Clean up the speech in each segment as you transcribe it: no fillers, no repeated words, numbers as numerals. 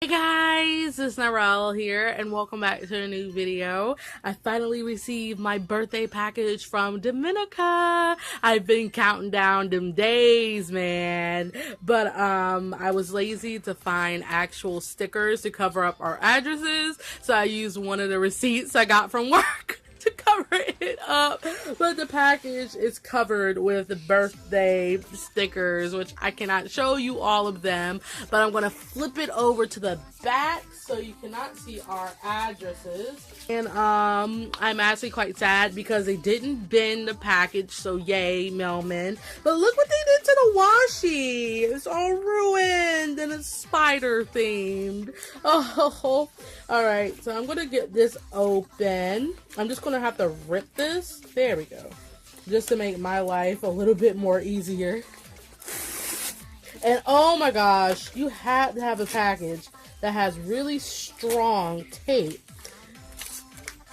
Hey guys, it's Narelle here and welcome back to a new video. I finally received my birthday package from Domenica. I've been counting down them days, man. But I was lazy to find actual stickers to cover up our addresses, so I used one of the receipts I got from work to cover it up. But the package is covered with birthday stickers, which I cannot show you all of them, but I'm gonna flip it over to the back so you cannot see our addresses. And I'm actually quite sad because they didn't bin the package, so yay, mailman. But look what they did to the washi. It's all ruined and it's spider themed. Oh, all right, so I'm gonna get this open. I'm just gonna have to rip this. There we go. Just to make my life a little bit more easier. And oh my gosh, you have to have a package that has really strong tape.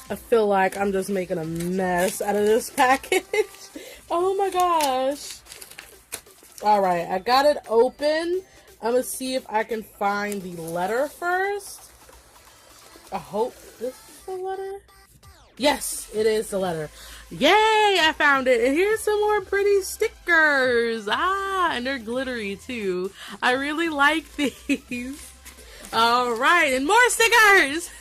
I feel like I'm just making a mess out of this package. Oh my gosh. Alright, I got it open. I'm gonna see if I can find the letter first. I hope this is the letter. Yes, it is the letter. Yay, I found it. And here's some more pretty stickers. And they're glittery too. I really like these. Alright, and more stickers.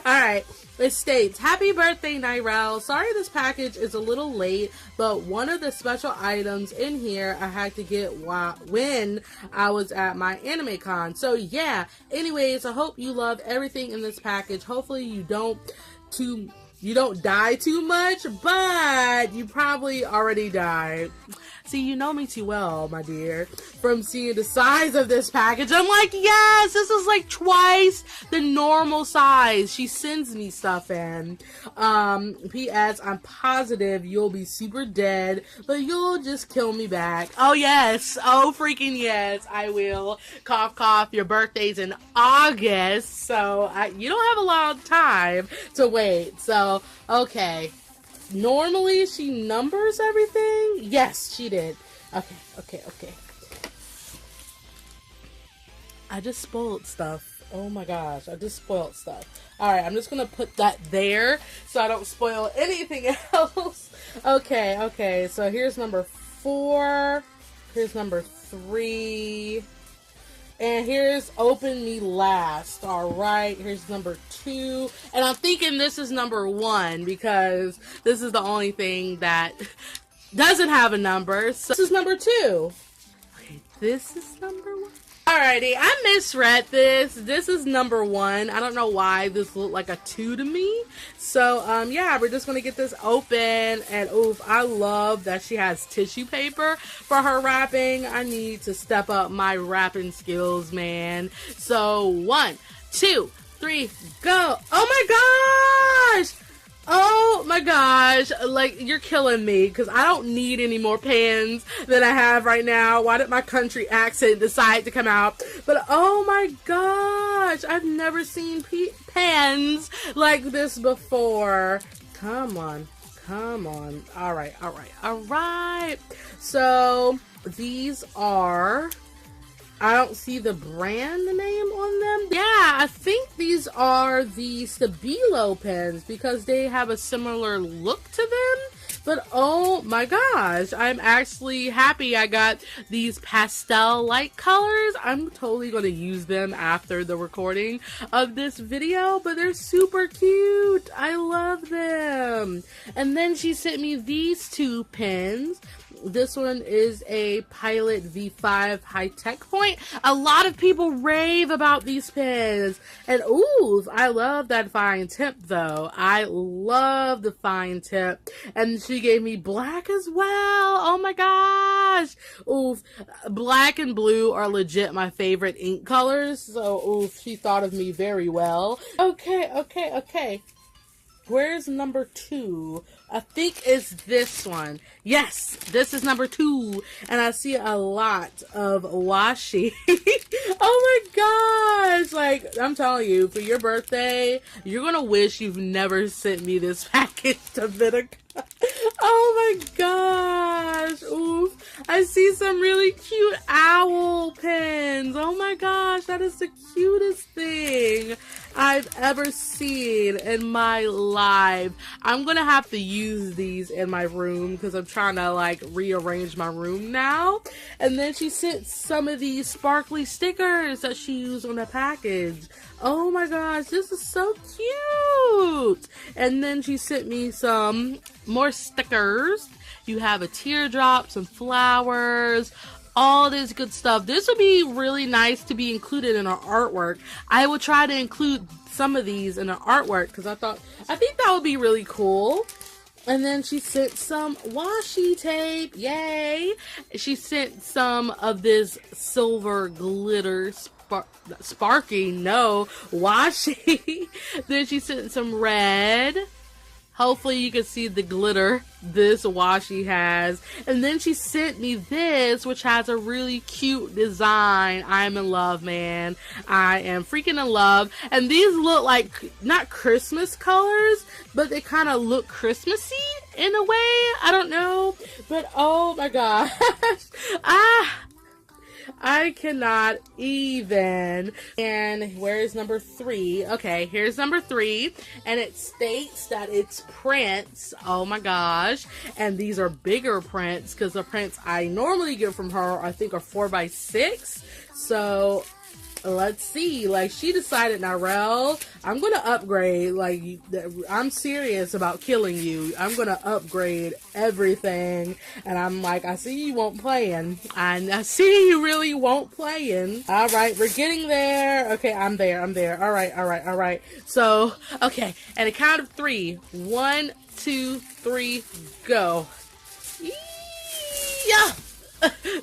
Alright, it states, "Happy birthday, Nyrel. Sorry this package is a little late, but one of the special items in here I had to get when I was at my anime con. So yeah, anyways, I hope you love everything in this package. Hopefully you don't die too much, but you probably already died." See, you know me too well, my dear. From seeing the size of this package, I'm like, yes, this is like twice the normal size. She sends me stuff in. P.S. I'm positive you'll be super dead, but you'll just kill me back. Oh, yes. Oh, freaking yes, I will. Cough, cough. Your birthday's in August, so you don't have a lot of time to wait. So, okay. Normally, she numbers everything? Yes, she did. Okay. I just spoiled stuff. Oh my gosh, I just spoiled stuff. Alright, I'm just gonna put that there so I don't spoil anything else. Okay, so here's number 4. Here's number 3. And here's Open Me Last. Alright, here's number 2. And I'm thinking this is number 1 because this is the only thing that doesn't have a number. So this is number 2. Okay, this is number 1. Alrighty, I misread this. This is number 1. I don't know why this looked like a 2 to me. So, yeah, we're just gonna get this open. And oof, I love that she has tissue paper for her wrapping. I need to step up my wrapping skills, man. So, 1, 2, 3, go. Oh my gosh! Oh my gosh, like, you're killing me because I don't need any more pens than I have right now. Why did my country accent decide to come out? But oh my gosh, I've never seen pens like this before. Come on. Alright. So, these are... I don't see the brand name on them. Yeah, I think these are the Stabilo pens because they have a similar look to them. But oh my gosh, I'm actually happy I got these pastel-like colors. I'm totally going to use them after the recording of this video, but they're super cute. I love them. And then she sent me these 2 pens. This one is a Pilot V5 high-tech point. A lot of people rave about these pens. And ooh, I love that fine tip though. I love the fine tip. And she gave me black as well. Oh my gosh. Oof. Black and blue are legit my favorite ink colors. So oof, she thought of me very well. Okay. Where's number 2? I think it's this one. Yes, this is number 2. And I see a lot of washi. Oh my gosh. Like, I'm telling you, for your birthday, you're going to wish you've never sent me this package to Domenica. Oh my gosh. Oof. I see some really cute owl pins. Oh my gosh, that is the cutest thing I've ever seen in my life. I'm gonna have to use these in my room because I'm trying to like rearrange my room now. And then she sent some of these sparkly stickers that she used on the package. Oh my gosh, this is so cute. And then she sent me some more stickers. You have a teardrop, some flowers, all this good stuff. This would be really nice to be included in our artwork. I will try to include some of these in our artwork because I think that would be really cool. And then she sent some washi tape. Yay! She sent some of this silver glitter sparking, no, washi. Then she sent some red. Hopefully you can see the glitter this washi has. And then she sent me this, which has a really cute design. I'm in love, man. I am freaking in love. And these look like, not Christmas colors, but they kind of look Christmassy in a way. I don't know. But oh my gosh. I cannot even. And where's number 3? Okay, here's number 3. And it states that it's prints. Oh my gosh. And these are bigger prints because the prints I normally get from her, I think, are 4x6. So let's see. Like, she decided, Narelle, I'm gonna upgrade. Like, I'm serious about killing you. I'm gonna upgrade everything. And I'm like, I see you won't playing. I see you really won't playing. All right, we're getting there. Okay, I'm there. All right. So, okay, and a count of 3. 1, 2, 3, go. Yeah.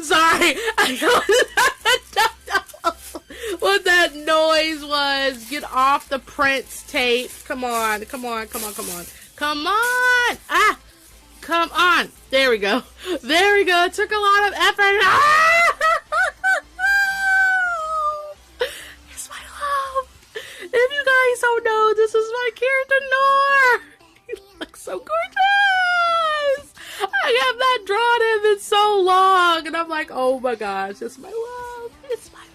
Sorry. What that noise was. Get off the Prince tape. Come on. Ah, come on. There we go. It took a lot of effort. Ah! It's my love. If you guys don't know, this is my character, Nor. He looks so gorgeous. I have not drawn him in so long. And I'm like, oh my gosh, it's my love. It's my love.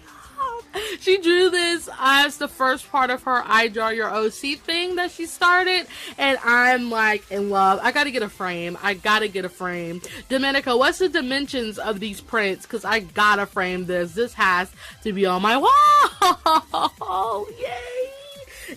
She drew this as the first part of her I Draw Your OC thing that she started, and I'm like in love. I gotta get a frame. Domenica, what's the dimensions of these prints? Because I gotta frame this. This has to be on my wall. Yay!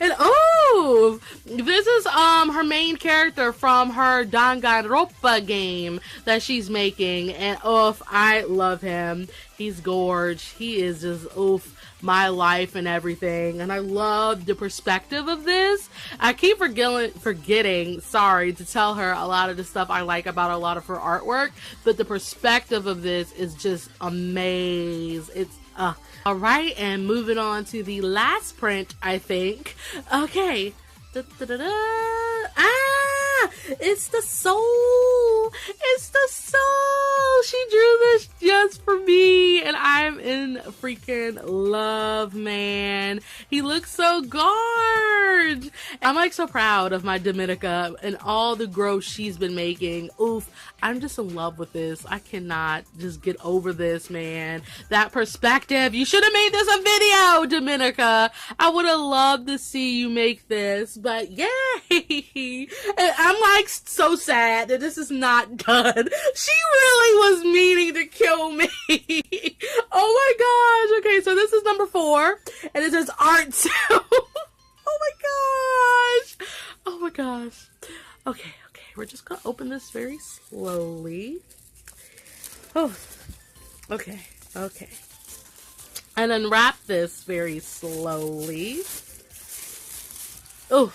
And oh, this is her main character from her Danganronpa game that she's making, and oof, I love him. He's gorge. He is just oof, my life and everything. And I love the perspective of this. I keep forgetting, sorry, to tell her a lot of the stuff I like about a lot of her artwork, but the perspective of this is just amazing. It's all right, and moving on to the last print, I think. Okay. Ah, it's the soul. She drew this just for me, and I'm in freaking love, man. He looks so gorge. I'm like so proud of my Domenica and all the growth she's been making. Oof, I'm just in love with this. I cannot just get over this, man. That perspective. You should have made this a video, Domenica. I would have loved to see you make this, but yay. I'm like so sad that this is not done. She really was meaning to kill me. Oh my gosh. Okay, so this is number 4, and it says art 2. Oh my gosh. Okay, we're just gonna open this very slowly. Oh, okay. And unwrap this very slowly. Oh,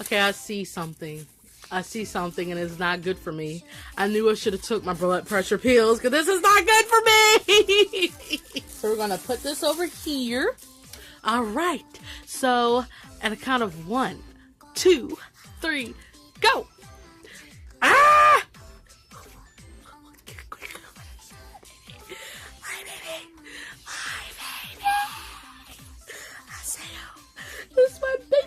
okay, I see something and it's not good for me. I knew I should have took my blood pressure pills because this is not good for me. So we're gonna put this over here. All right, so at a count of 1, 2, 3, go. Ah! My baby. It's my baby.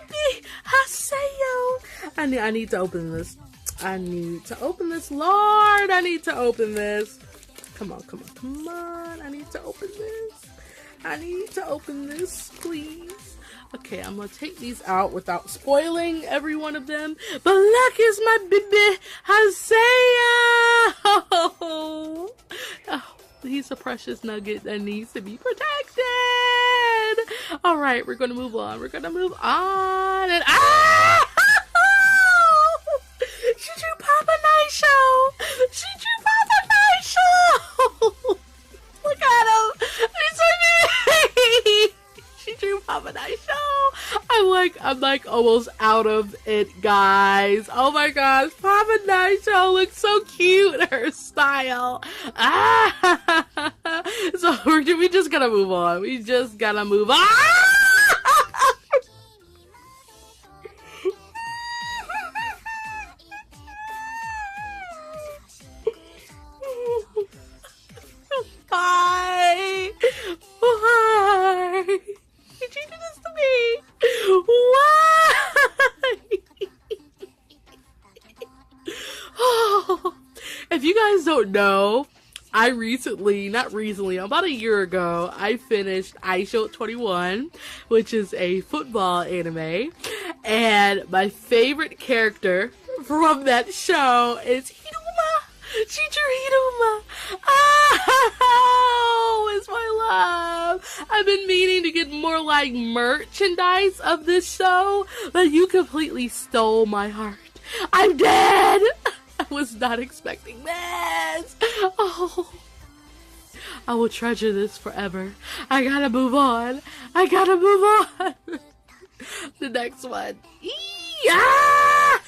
I need to open this. I need to open this. Lord, I need to open this. Come on, come on, come on. I need to open this. I need to open this, please. Okay, I'm gonna take these out without spoiling every one of them. But look, it's my baby Hosea. Oh, he's a precious nugget that needs to be protected. All right, we're gonna move on. We're gonna move on. And she drew Papa Night Show. She drew Papa Night Show. Look at him. He's so cute. She drew Papa Night Show. I'm like almost out of it, guys. Oh my gosh, Papa Night Show looks so cute. Her style. So we just gotta move on. We just gotta move on. Why? Why did you do this to me? Why? Oh, if you guys don't know, about a year ago, I finished iShow21, which is a football anime, and my favorite character from that show is Hiruma. She drew Hiruma. Oh, it's my love. I've been meaning to get more like merchandise of this show, but you completely stole my heart. I'm dead. I was not expecting this. Oh, I will treasure this forever. I gotta move on. I gotta move on. The next one.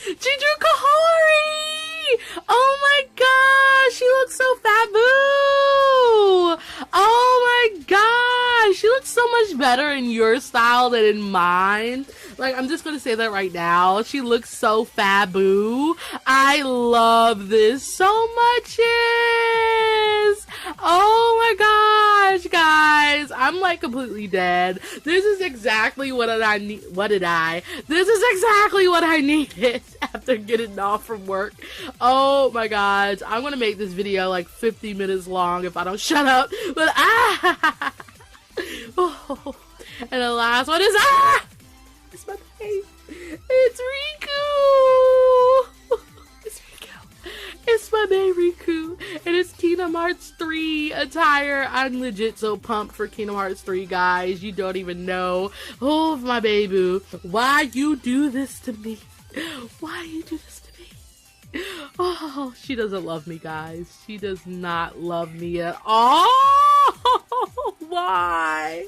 Jinju Kahori! Oh my gosh, she looks so faboo! Oh my gosh, she looks so much better in your style than in mine. Like, I'm just gonna say that right now. She looks so faboo. I love this so much. Oh my gosh, guys. I'm like completely dead. This is exactly what I need. This is exactly what I needed after getting off from work. Oh my gosh. I'm gonna make this video like 50 minutes long if I don't shut up. But oh. And the last one is it's my babe. It's Riku. It's Riku. It's my babe Riku. And it's Kingdom Hearts 3 attire. I'm legit so pumped for Kingdom Hearts 3, guys. You don't even know. Oh, my baby. Why you do this to me? Why you do this to me? Oh, she doesn't love me, guys. She does not love me at all. Why?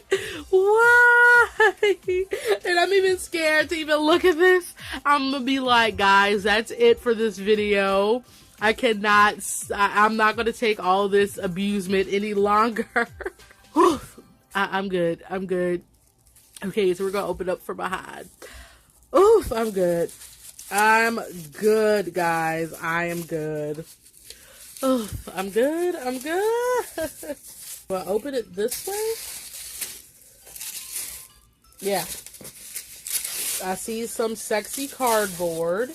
Why? And I'm even scared to even look at this. I'm gonna be like, guys, that's it for this video. I'm not gonna take all this abusement any longer. I'm good. I'm good. Okay, so we're gonna open up for Bahad. Oof, I'm good. I'm good, guys. I am good. Oof, I'm good. I'm good. Well, open it this way? Yeah. I see some sexy cardboard.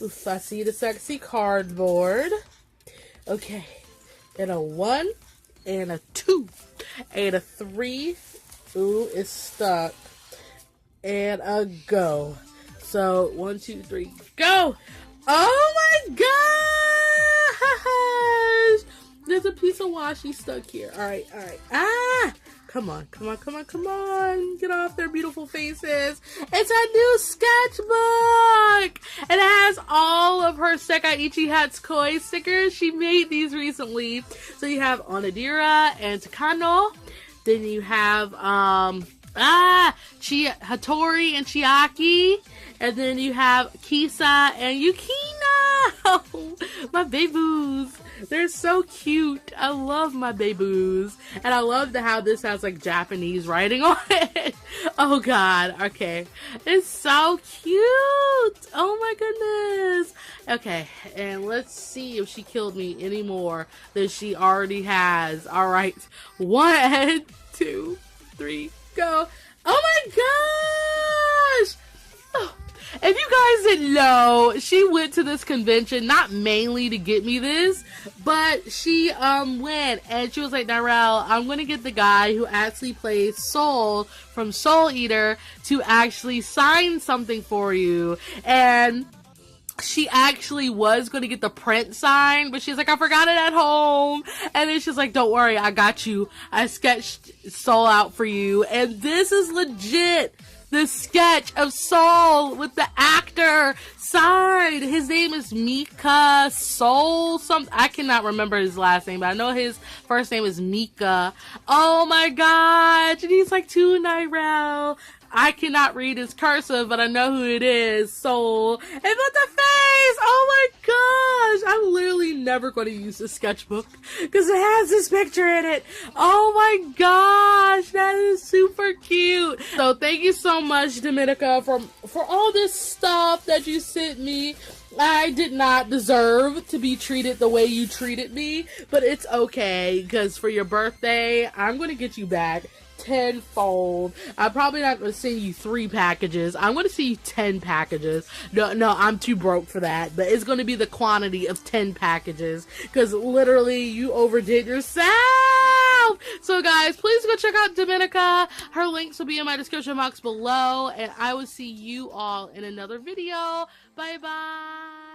Oof, I see the sexy cardboard. Okay. And a 1, and a 2, and a 3. Ooh, it's stuck. And a go. So, 1, 2, 3, go! Oh my gosh! There's a piece of washi stuck here. Alright, alright. Come on, come on, come on, come on. Get off their beautiful faces. It's a new sketchbook! It has all of her Sekaiichi Hatsukoi stickers. She made these recently. So you have Onodera and Takano. Then you have, Hattori and Chiaki. And then you have Kisa and Yukina. Oh, my baboos. They're so cute. I love my baboos. And I love how this has like Japanese writing on it. Oh god. Okay. It's so cute. Oh my goodness. Okay. And let's see if she killed me any more than she already has. Alright. 1, 2, 3, go. Oh my gosh. Oh. If you guys didn't know, she went to this convention not mainly to get me this, but she went and she was like, Nyrel, I'm gonna get the guy who actually plays Soul from Soul Eater to actually sign something for you. And she actually was going to get the print signed, but she's like, I forgot it at home. And then she's like, don't worry, I got you. I sketched Soul out for you. And this is legit the sketch of Soul with the actor signed. His name is Mika Soul. I cannot remember his last name, but I know his first name is Mika. Oh my gosh. And he's like, to Nyrel. I cannot read his cursive, but I know who it is. Soul. And look at the face! Oh my gosh! I'm literally never going to use this sketchbook because it has this picture in it. Oh my gosh! That is super cute. So thank you so much, Domenica, for all this stuff that you sent me. I did not deserve to be treated the way you treated me, but it's okay because for your birthday, I'm going to get you back tenfold. I'm probably not going to send you 3 packages. I'm going to send you 10 packages. No, I'm too broke for that. But it's going to be the quantity of 10 packages. Because literally, you overdid yourself. So guys, please go check out Domenica. Her links will be in my description box below. And I will see you all in another video. Bye bye.